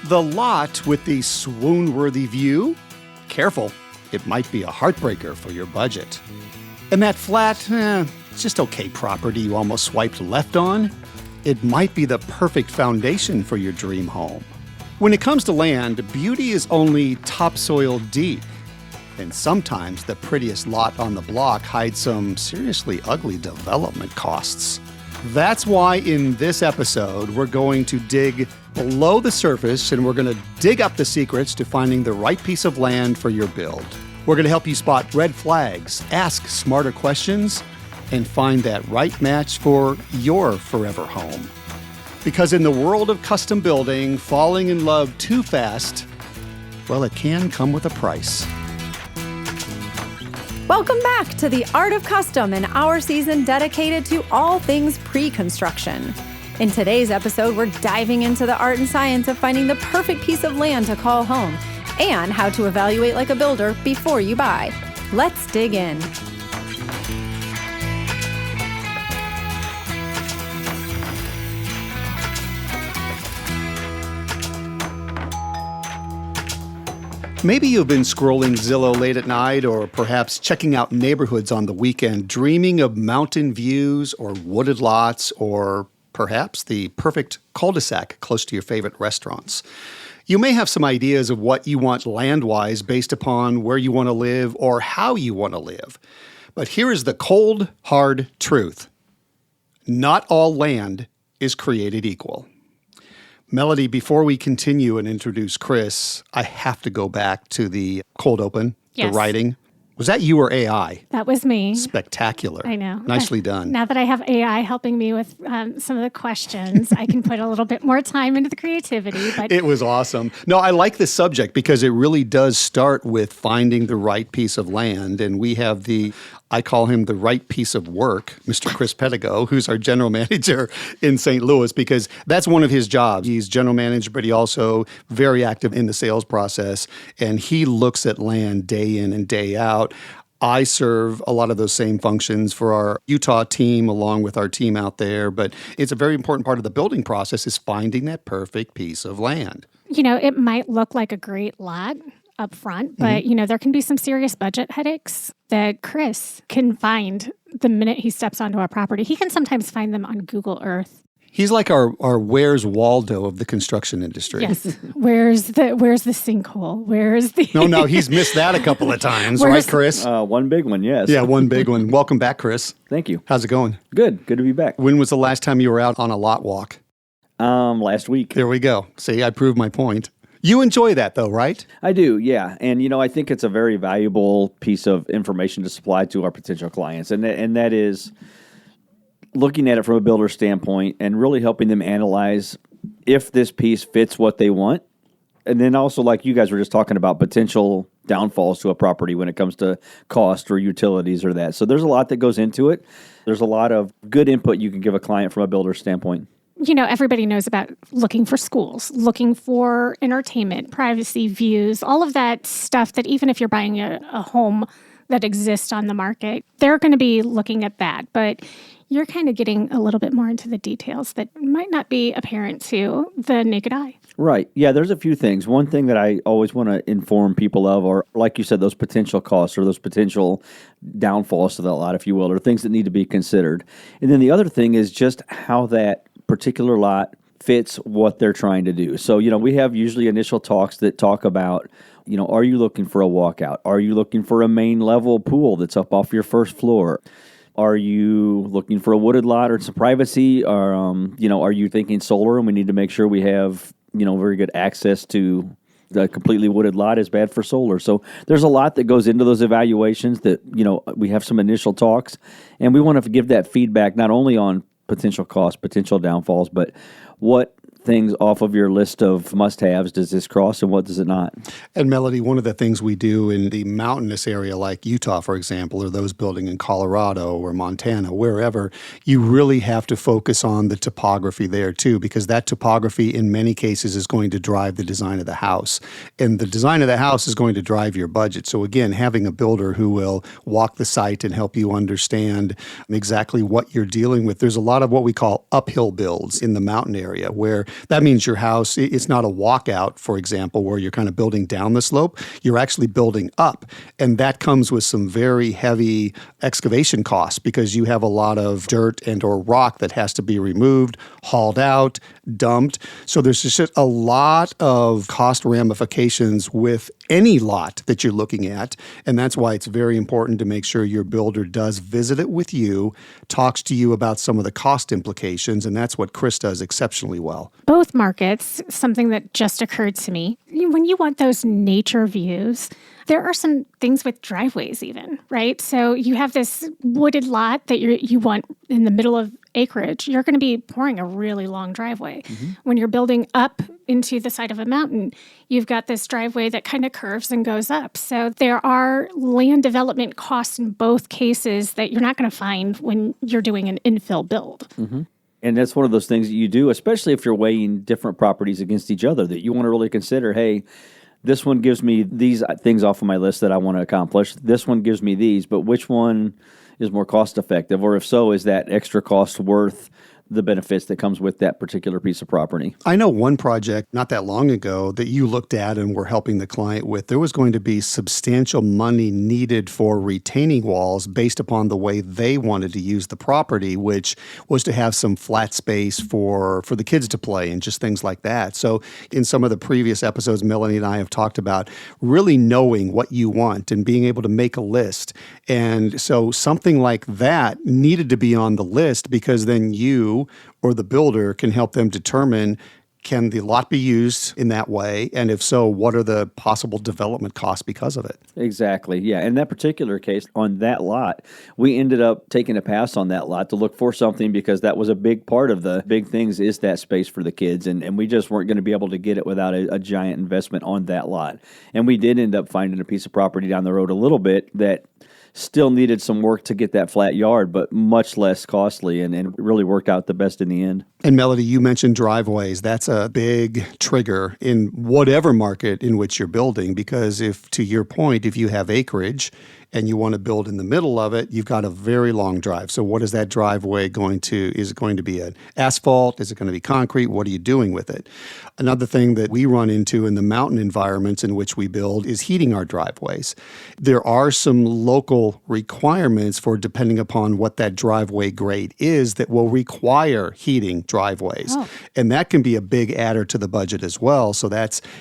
The lot with the swoon-worthy view? Careful, it might be a heartbreaker for your budget. And that flat, it's just okay property you almost swiped left on? It might be the perfect foundation for your dream home. When it comes to land, beauty is only topsoil deep. And sometimes the prettiest lot on the block hides some seriously ugly development costs. That's why in this episode, we're going to dig below the surface and we're going to dig up the secrets to finding the right piece of land for your build. We're going to help you spot red flags, ask smarter questions, and find that right match for your forever home. Because in the world of custom building, falling in love too fast, well, it can come with a price. Welcome back to The Art of Custom, and our season dedicated to all things pre-construction. In today's episode, we're diving into the art and science of finding the perfect piece of land to call home and how to evaluate like a builder before you buy. Let's dig in. Maybe you've been scrolling Zillow late at night or perhaps checking out neighborhoods on the weekend, dreaming of mountain views or wooded lots or perhaps the perfect cul-de-sac close to your favorite restaurants. You may have some ideas of what you want land-wise based upon where you want to live or how you want to live. But here is the cold, hard truth. Not all land is created equal. Melody, before we continue and introduce Chris, I have to go back to the cold open, Yes. the writing. Was that you or AI? That was me. Spectacular. I know. Nicely done. Now that I have AI helping me with some of the questions, I can put a little bit more time into the creativity. But It was awesome. No, I like this subject because it really does start with finding the right piece of land. And we have I call him the right piece of work, Mr. Chris Pedigo, who's our general manager in St. Louis, because that's one of his jobs. He's general manager, but he also very active in the sales process. And he looks at land day in and day out. I serve a lot of those same functions for our Utah team along with our team out there. But it's a very important part of the building process is finding that perfect piece of land. you know, it might look like a great lot up front, but you know, there can be some serious budget headaches that Chris can find the minute he steps onto our property. He can sometimes find them on Google Earth. He's like our Where's Waldo of the construction industry. Yes. Where's the sinkhole? Where's the No, he's missed that a couple of times, right, Chris? One big one, yes. Yeah, one big one. Welcome back, Chris. Thank you. How's it going? Good to be back. When was the last time you were out on a lot walk? Last week. There we go. See, I proved my point. You enjoy that though, right? I do, yeah. And, you know, I think it's a very valuable piece of information to supply to our potential clients. And that is looking at it from a builder standpoint and really helping them analyze if this piece fits what they want. And then also, like you guys were just talking about, potential downfalls to a property when it comes to cost or utilities or that. So there's a lot that goes into it. There's a lot of good input you can give a client from a builder standpoint. You know, everybody knows about looking for schools, looking for entertainment, privacy views, all of that stuff that even if you're buying a home that exists on the market, they're going to be looking at that. But you're kind of getting a little bit more into the details that might not be apparent to the naked eye. Right. Yeah, there's a few things. One thing that I always want to inform people of are, like you said, those potential costs or those potential downfalls to that lot, if you will, or things that need to be considered. And then the other thing is just how that particular lot fits what they're trying to do. So, you know, we have usually initial talks that talk about, you know, are you looking for a walkout? Are you looking for a main level pool that's up off your first floor? Are you looking for a wooded lot or some privacy? Or, you know, are you thinking solar and we need to make sure we have, you know, very good access to the completely wooded lot is bad for solar. So there's a lot that goes into those evaluations that, you know, we have some initial talks and we want to give that feedback not only on potential costs, potential downfalls, but what things off of your list of must-haves does this cross and what does it not? And Melody, one of the things we do in the mountainous area like Utah, for example, or those building in Colorado or Montana, wherever, you really have to focus on the topography there too, because that topography in many cases is going to drive the design of the house. And the design of the house is going to drive your budget. So again, having a builder who will walk the site and help you understand exactly what you're dealing with. There's a lot of what we call uphill builds in the mountain area where That means your house, it's not a walkout, for example, where you're kind of building down the slope. You're actually building up. And that comes with some very heavy excavation costs because you have a lot of dirt and or rock that has to be removed, hauled out, dumped. So there's just a lot of cost ramifications with any lot that you're looking at. And that's why it's very important to make sure your builder does visit it with you, talks to you about some of the cost implications. And that's what Chris does exceptionally well. Both markets, something that just occurred to me, when you want those nature views, there are some things with driveways even, right? So you have this wooded lot that you want in the middle of acreage. You're going to be pouring a really long driveway. Mm-hmm. When you're building up into the side of a mountain, you've got this driveway that kind of curves and goes up. So there are land development costs in both cases that you're not going to find when you're doing an infill build. Mm-hmm. And that's one of those things that you do, especially if you're weighing different properties against each other, that you want to really consider, hey, this one gives me these things off of my list that I want to accomplish. This one gives me these, but which one is more cost effective? Or if so, is that extra cost worth the benefits that comes with that particular piece of property? I know one project not that long ago that you looked at and were helping the client with. There was going to be substantial money needed for retaining walls based upon the way they wanted to use the property, which was to have some flat space for the kids to play and just things like that. So in some of the previous episodes, Melanie and I have talked about really knowing what you want and being able to make a list. And so something like that needed to be on the list because then you or the builder can help them determine, can the lot be used in that way? And if so, what are the possible development costs because of it? Exactly. Yeah. In that particular case, on that lot, we ended up taking a pass on that lot to look for something because that was a big part of the big things is that space for the kids. And we just weren't going to be able to get it without a giant investment on that lot. And we did end up finding a piece of property down the road a little bit that still needed some work to get that flat yard, but much less costly and really worked out the best in the end. And Melody, you mentioned driveways. That's a big trigger in whatever market in which you're building, because if, to your point, if you have acreage and you want to build in the middle of it, you've got a very long drive. So what is that driveway going to, is it going to be an asphalt? Is it going to be concrete? What are you doing with it? Another thing that we run into in the mountain environments in which we build is heating our driveways. There are some local requirements for, depending upon what that driveway grade is, that will require heating driveways. Oh. And that can be a big adder to the budget as well. So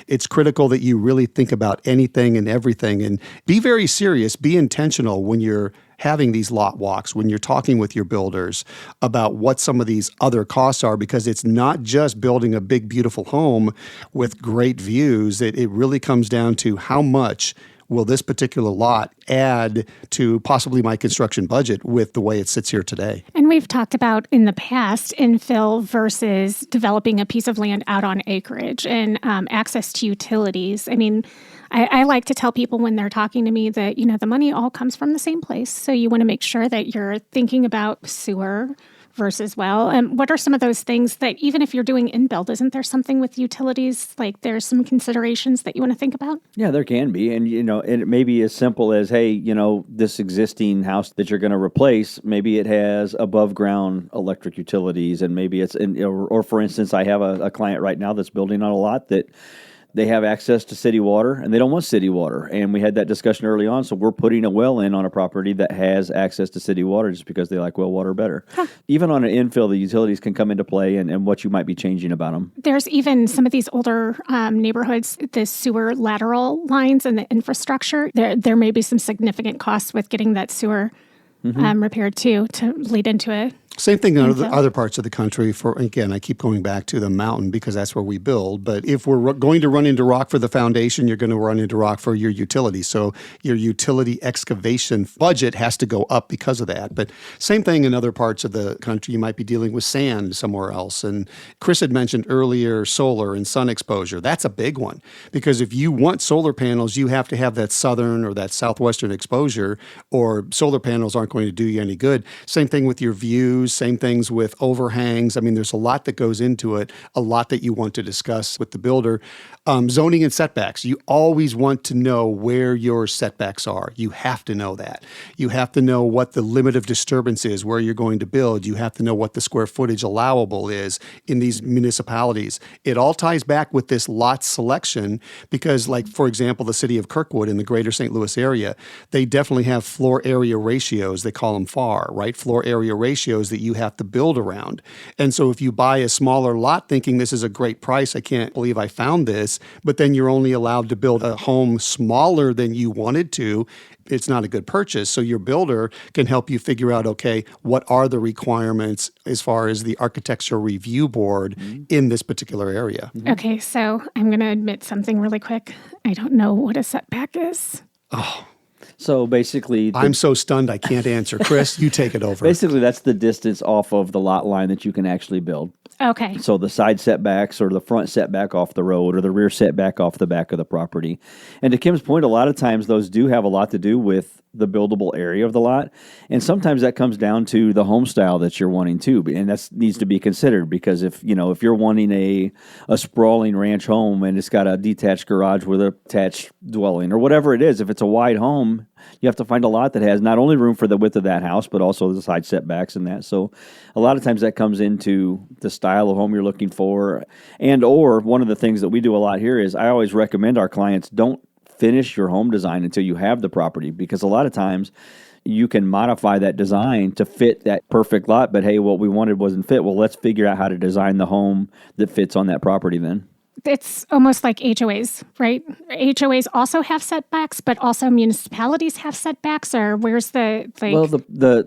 it's critical that you really think about anything and everything and be very serious, be intentional when you're having these lot walks, when you're talking with your builders about what some of these other costs are, because it's not just building a big, beautiful home with great views. It really comes down to how much will this particular lot add to possibly my construction budget with the way it sits here today? And we've talked about in the past infill versus developing a piece of land out on acreage and access to utilities. I mean, I like to tell people when they're talking to me that, the money all comes from the same place. So you want to make sure that you're thinking about sewer versus well. And what are some of those things that even if you're doing in-build, isn't there something with utilities, like there's some considerations that you want to think about? Yeah, there can be. And, it may be as simple as, hey, this existing house that you're going to replace, maybe it has above ground electric utilities and maybe it's, or for instance, I have a client right now that's building on a lot that they have access to city water and they don't want city water. And we had that discussion early on. So we're putting a well in on a property that has access to city water just because they like well water better. Huh. Even on an infill, the utilities can come into play and what you might be changing about them. There's even some of these older neighborhoods, the sewer lateral lines and the infrastructure. There may be some significant costs with getting that sewer repaired too to lead into it. Same thing in other parts of the country. Again, I keep going back to the mountain because that's where we build. But if we're going to run into rock for the foundation, you're going to run into rock for your utility. So your utility excavation budget has to go up because of that. But same thing in other parts of the country. You might be dealing with sand somewhere else. And Chris had mentioned earlier solar and sun exposure. That's a big one because if you want solar panels, you have to have that southern or that southwestern exposure, or solar panels aren't going to do you any good. Same thing with your views views, same things with overhangs. I mean, there's a lot that goes into it, a lot that you want to discuss with the builder. Zoning and setbacks. You always want to know where your setbacks are. You have to know that. You have to know what the limit of disturbance is, where you're going to build. You have to know what the square footage allowable is in these municipalities. It all ties back with this lot selection because, like, for example, the city of Kirkwood in the greater St. Louis area, they definitely have floor area ratios. They call them FAR, right? Floor area ratios that you have to build around. And so if you buy a smaller lot thinking this is a great price, I can't believe I found this, but then you're only allowed to build a home smaller than you wanted to, it's not a good purchase. So your builder can help you figure out, okay, what are the requirements as far as the architecture review board in this particular area? Okay, so I'm going to admit something really quick. I don't know what a setback is. So basically, I'm so stunned I can't answer. Chris, you take it over. basically that's the distance off of the lot line that you can actually build. Okay. So the side setbacks or the front setback off the road or the rear setback off the back of the property. And to Kim's point, a lot of times those do have a lot to do with the buildable area of the lot. And sometimes that comes down to the home style that you're wanting too. And that needs to be considered because if you're wanting a sprawling ranch home and it's got a detached garage with a attached dwelling or whatever it is, if it's a wide home, you have to find a lot that has not only room for the width of that house, but also the side setbacks and that. So a lot of times that comes into the style of home you're looking for. And or one of the things that we do a lot here is I always recommend our clients don't finish your home design until you have the property, because a lot of times you can modify that design to fit that perfect lot, but hey, what we wanted wasn't fit. Well, let's figure out how to design the home that fits on that property then. It's almost like HOAs, right? HOAs also have setbacks, but also municipalities have setbacks, or where's the like? Well,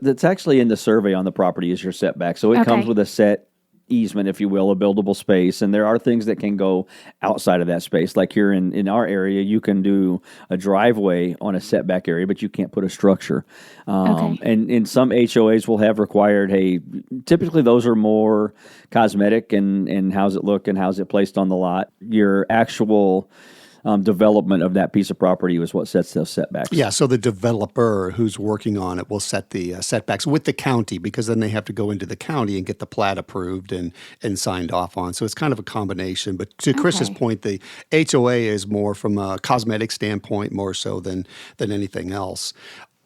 that's actually in the survey on the property is your setback. So it comes with a set easement, if you will, a buildable space. And there are things that can go outside of that space. Like here in our area, you can do a driveway on a setback area, but you can't put a structure. And in some HOAs will have required, hey, typically those are more cosmetic and how's it look and how's it placed on the lot. Your actual development of that piece of property was what sets those setbacks. Yeah, so the developer who's working on it will set the setbacks with the county, because then they have to go into the county and get the plat approved and signed off on. So it's kind of a combination. But to Chris's point, the HOA is more from a cosmetic standpoint more so than anything else.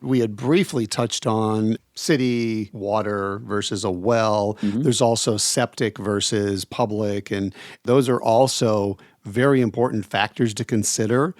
We had briefly touched on city water versus a well. There's also septic versus public, and those are also very important factors to consider,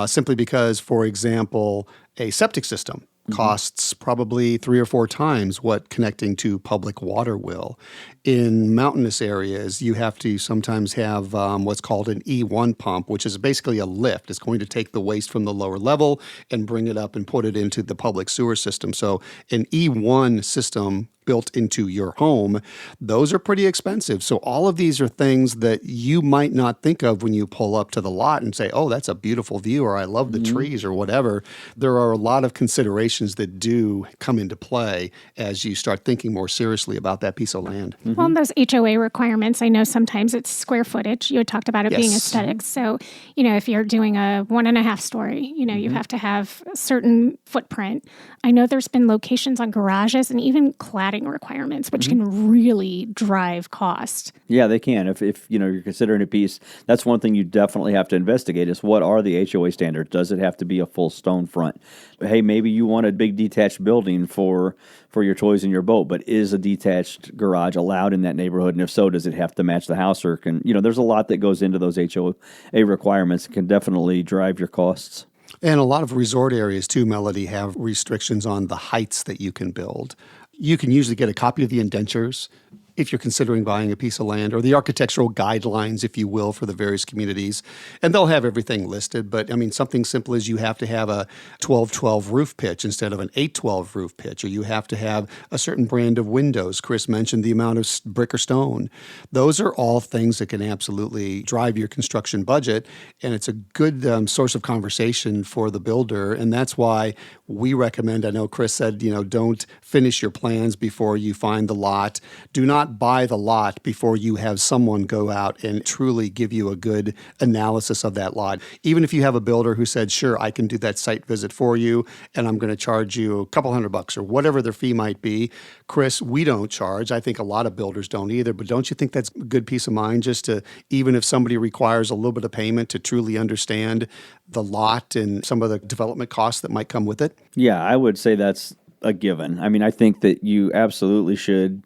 simply because, for example, a septic system costs probably 3 or 4 times what connecting to public water will. In mountainous areas, you have to sometimes have what's called an E1 pump, which is basically a lift. It's going to take the waste from the lower level and bring it up and put it into the public sewer system. So an E1 system built into your home, those are pretty expensive. So all of these are things that you might not think of when you pull up to the lot and say, oh, that's a beautiful view, or I love the trees, or whatever. There are a lot of considerations that do come into play as you start thinking more seriously about that piece of land. Well, those HOA requirements, I know sometimes it's square footage. You had talked about it being aesthetics. So, if you're doing a 1.5 story, you have to have a certain footprint. I know there's been locations on garages and even cladding requirements, which can really drive cost. Yeah, they can. If you're considering a piece, that's one thing you definitely have to investigate is what are the HOA standards? Does it have to be a full stone front? Hey, maybe you want a big detached building for your toys and your boat, but is a detached garage allowed in that neighborhood? And if so, does it have to match the house? Or there's a lot that goes into those HOA requirements that can definitely drive your costs. And a lot of resort areas too, Melody, have restrictions on the heights that you can build. You can usually get a copy of the indentures if you're considering buying a piece of land, or the architectural guidelines, if you will, for the various communities. And they'll have everything listed. But, something simple as you have to have a 12-12 roof pitch instead of an 8-12 roof pitch, or you have to have a certain brand of windows. Chris mentioned the amount of brick or stone. Those are all things that can absolutely drive your construction budget, and it's a good source of conversation for the builder. And that's why we recommend, I know Chris said, don't finish your plans before you find the lot. Do not not buy the lot before you have someone go out and truly give you a good analysis of that lot. Even if you have a builder who said, sure, I can do that site visit for you, and I'm going to charge you a couple $100 or whatever their fee might be. Chris, we don't charge. I think a lot of builders don't either, but don't you think that's a good peace of mind just to, even if somebody requires a little bit of payment to truly understand the lot and some of the development costs that might come with it? Yeah, I would say that's a given. I mean, I think that you absolutely should,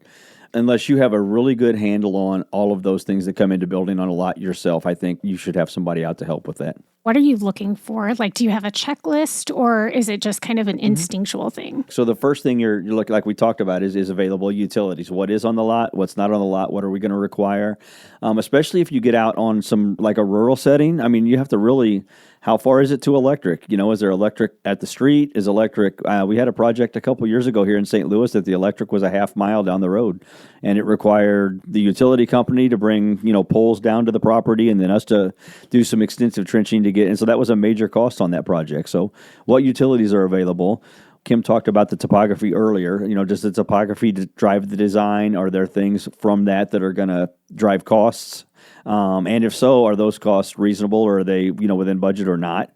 unless you have a really good handle on all of those things that come into building on a lot yourself, I think you should have somebody out to help with that. What are you looking for? Like, do you have a checklist, or is it just kind of an instinctual thing? So the first thing you're looking, like we talked about, is available utilities. What is on the lot? What's not on the lot? What are we going to require? Especially if you get out on some, like a rural setting. I mean, you have to really, how far is it to electric? You know, is there electric at the street? Is electric, we had a project a couple years ago here in St. Louis that the electric was a half mile down the road, and it required the utility company to bring, poles down to the property and then us to do some extensive trenching to get, and so that was a major cost on that project. So what utilities are available? Kim talked about the topography earlier. Does the topography drive the design? Are there things from that are going to drive costs? And if so, are those costs reasonable, or are they, within budget or not?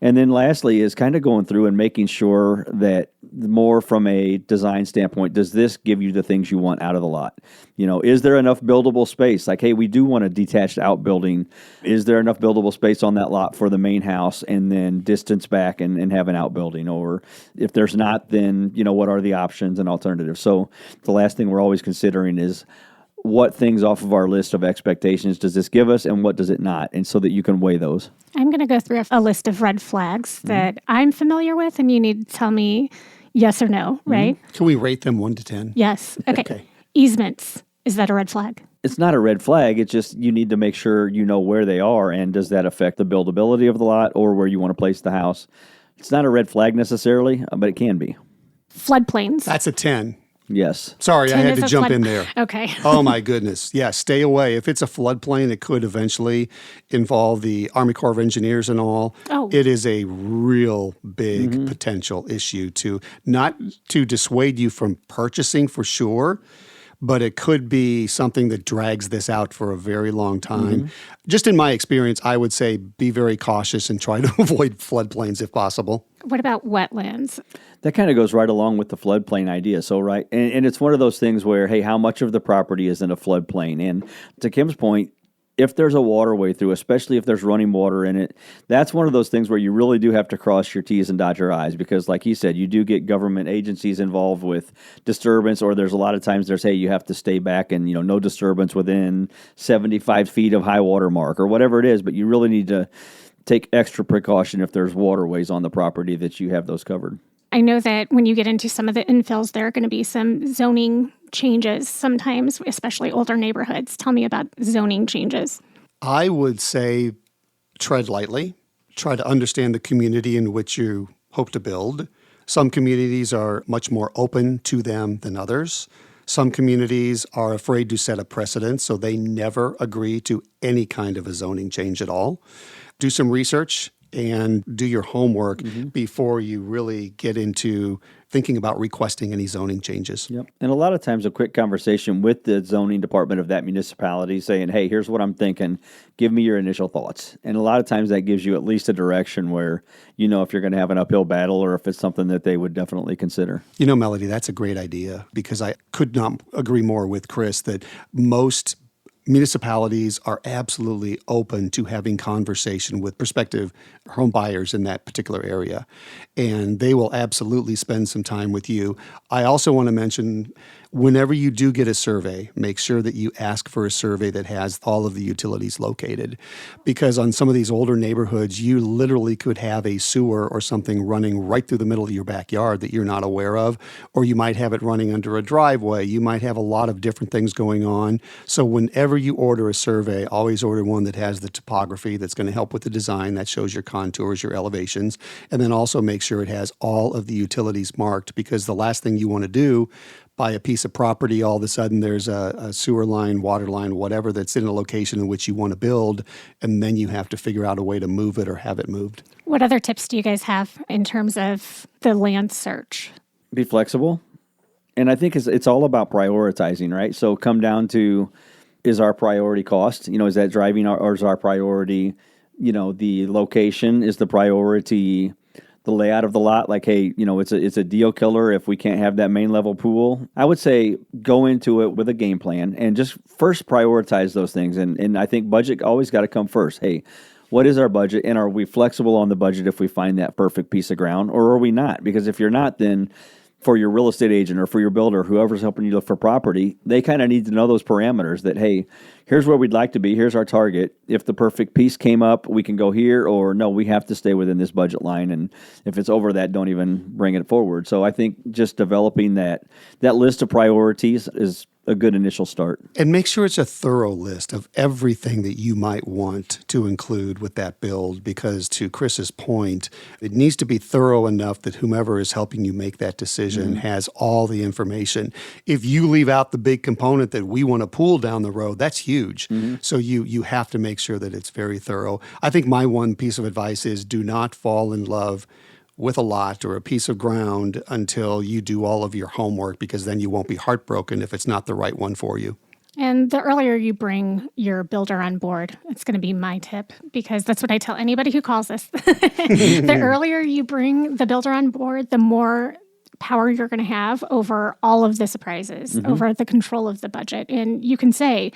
And then lastly is kind of going through and making sure that more from a design standpoint, does this give you the things you want out of the lot? Is there enough buildable space? Like, hey, we do want a detached outbuilding. Is there enough buildable space on that lot for the main house and then distance back and have an outbuilding? Or if there's not, then, what are the options and alternatives? So the last thing we're always considering is, what things off of our list of expectations does this give us, and what does it not? And so that you can weigh those. I'm going to go through a list of red flags that I'm familiar with, and you need to tell me yes or no, right? Can we rate them 1 to 10? Yes. Okay. Easements. Is that a red flag? It's not a red flag. It's just you need to make sure you know where they are, and does that affect the buildability of the lot or where you want to place the house? It's not a red flag necessarily, but it can be. Floodplains. That's a 10. Yes. Sorry, I had to jump in there. Okay. Oh, my goodness. Yeah, stay away. If it's a floodplain, it could eventually involve the Army Corps of Engineers and all. Oh. It is a real big potential issue not to dissuade you from purchasing for sure, but it could be something that drags this out for a very long time. Just in my experience, I would say be very cautious and try to avoid floodplains if possible. What about wetlands? That kind of goes right along with the floodplain idea. So, right. And it's one of those things where, hey, how much of the property is in a floodplain? And to Kim's point, if there's a waterway through, especially if there's running water in it, that's one of those things where you really do have to cross your T's and dot your I's, because like he said, you do get government agencies involved with disturbance, or there's a lot of times hey, you have to stay back and, no disturbance within 75 feet of high water mark or whatever it is, but you really need to take extra precaution if there's waterways on the property that you have those covered. I know that when you get into some of the infills, there are going to be some zoning changes sometimes, especially older neighborhoods. Tell me about zoning changes. I would say tread lightly. Try to understand the community in which you hope to build. Some communities are much more open to them than others. Some communities are afraid to set a precedent, so they never agree to any kind of a zoning change at all. Do some research and do your homework before you really get into thinking about requesting any zoning changes. Yep. And a lot of times a quick conversation with the zoning department of that municipality saying, hey, here's what I'm thinking. Give me your initial thoughts. And a lot of times that gives you at least a direction where you know if you're going to have an uphill battle or if it's something that they would definitely consider. Melody, that's a great idea, because I could not agree more with Chris that most municipalities are absolutely open to having conversation with prospective home buyers in that particular area, and they will absolutely spend some time with you. I also want to mention, whenever you do get a survey, make sure that you ask for a survey that has all of the utilities located, because on some of these older neighborhoods, you literally could have a sewer or something running right through the middle of your backyard that you're not aware of, or you might have it running under a driveway. You might have a lot of different things going on. So whenever you order a survey, always order one that has the topography that's going to help with the design, that shows your contours, your elevations, and then also make sure it has all of the utilities marked, because the last thing you want to do, buy a piece of property, all of a sudden there's a sewer line, water line, whatever that's in a location in which you want to build, and then you have to figure out a way to move it or have it moved. What other tips do you guys have in terms of the land search? Be flexible. And I think it's all about prioritizing, right? So come down to, is our priority cost? Is that driving or is our priority, the location? Is the priority the layout of the lot? Like, hey, it's a deal killer if we can't have that main level pool. I would say go into it with a game plan and just first prioritize those things. And I think budget always got to come first. Hey, what is our budget? And are we flexible on the budget if we find that perfect piece of ground, or are we not? Because if you're not, then for your real estate agent or for your builder, whoever's helping you look for property, they kind of need to know those parameters that, hey, here's where we'd like to be. Here's our target. If the perfect piece came up, we can go here, or no, we have to stay within this budget line. And if it's over that, don't even bring it forward. So I think just developing that list of priorities is a good initial start. And make sure it's a thorough list of everything that you might want to include with that build, because to Chris's point, it needs to be thorough enough that whomever is helping you make that decision has all the information. If you leave out the big component that we want to pool down the road, that's huge. So you have to make sure that it's very thorough. I think my one piece of advice is do not fall in love with a lot or a piece of ground until you do all of your homework, because then you won't be heartbroken if it's not the right one for you. And the earlier you bring your builder on board, it's going to be my tip, because that's what I tell anybody who calls us. The earlier you bring the builder on board, the more power you're going to have over all of the surprises, over the control of the budget. And you can say,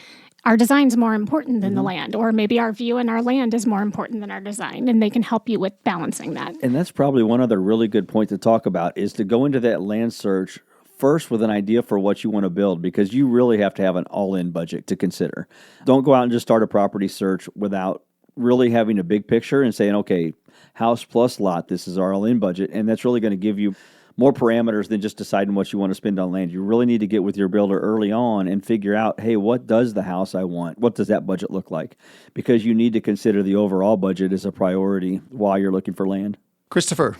our design's more important than the land, or maybe our view and our land is more important than our design, and they can help you with balancing that. And that's probably one other really good point to talk about, is to go into that land search first with an idea for what you want to build, because you really have to have an all-in budget to consider. Don't go out and just start a property search without really having a big picture and saying, okay, house plus lot, this is our all-in budget, and that's really going to give you more parameters than just deciding what you want to spend on land. You really need to get with your builder early on and figure out, hey, what does the house I want? What does that budget look like? Because you need to consider the overall budget as a priority while you're looking for land. Christopher,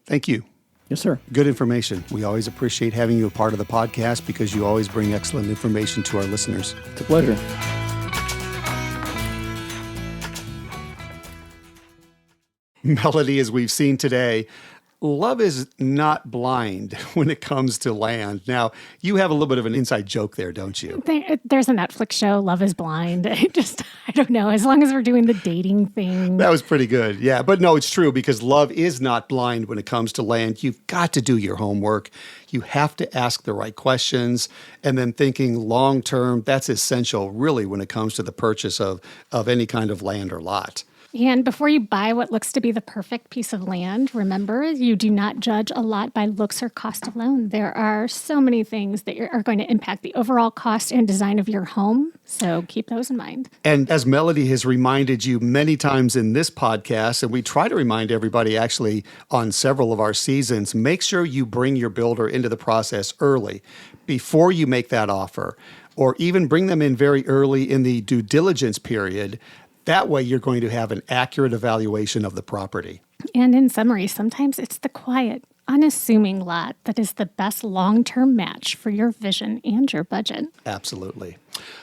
thank you. Yes, sir. Good information. We always appreciate having you a part of the podcast because you always bring excellent information to our listeners. It's a pleasure. Melody, as we've seen today, love is not blind when it comes to land. Now, you have a little bit of an inside joke there, don't you? There's a Netflix show, Love is Blind. I don't know, as long as we're doing the dating thing. That was pretty good, yeah. But no, it's true, because love is not blind when it comes to land. You've got to do your homework. You have to ask the right questions. And then thinking long-term, that's essential, really, when it comes to the purchase of any kind of land or lot. And before you buy what looks to be the perfect piece of land, remember, you do not judge a lot by looks or cost alone. There are so many things that are going to impact the overall cost and design of your home. So keep those in mind. And as Melody has reminded you many times in this podcast, and we try to remind everybody actually on several of our seasons, make sure you bring your builder into the process early before you make that offer, or even bring them in very early in the due diligence period. That way, you're going to have an accurate evaluation of the property. And in summary, sometimes it's the quiet, unassuming lot that is the best long-term match for your vision and your budget. Absolutely.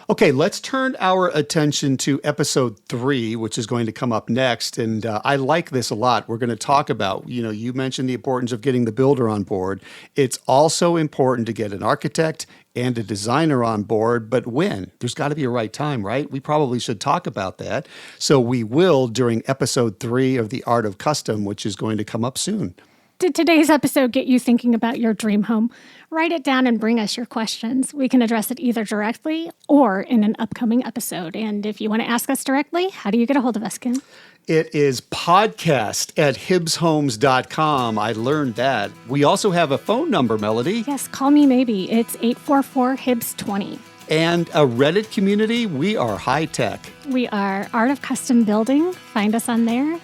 Okay, let's turn our attention to episode 3, which is going to come up next. And I like this a lot. We're going to talk about, you mentioned the importance of getting the builder on board. It's also important to get an architect and a designer on board, but when? There's got to be a right time, right? We probably should talk about that. So we will during episode 3 of The Art of Custom, which is going to come up soon. Did today's episode get you thinking about your dream home? Write it down and bring us your questions. We can address it either directly or in an upcoming episode. And if you want to ask us directly, how do you get a hold of us, Ken? It is podcast@hibbshomes.com. I learned that. We also have a phone number, Melody. Yes, call me maybe. It's 844-HIBS20. And a Reddit community. We are high tech. We are Art of Custom Building. Find us on there.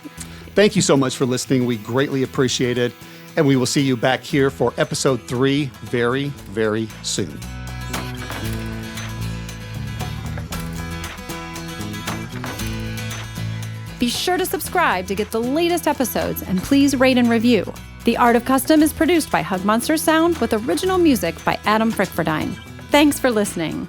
Thank you so much for listening. We greatly appreciate it. And we will see you back here for episode 3 very, very soon. Be sure to subscribe to get the latest episodes, and please rate and review. The Art of Custom is produced by Hug Monster Sound with original music by Adam Frickfordine. Thanks for listening.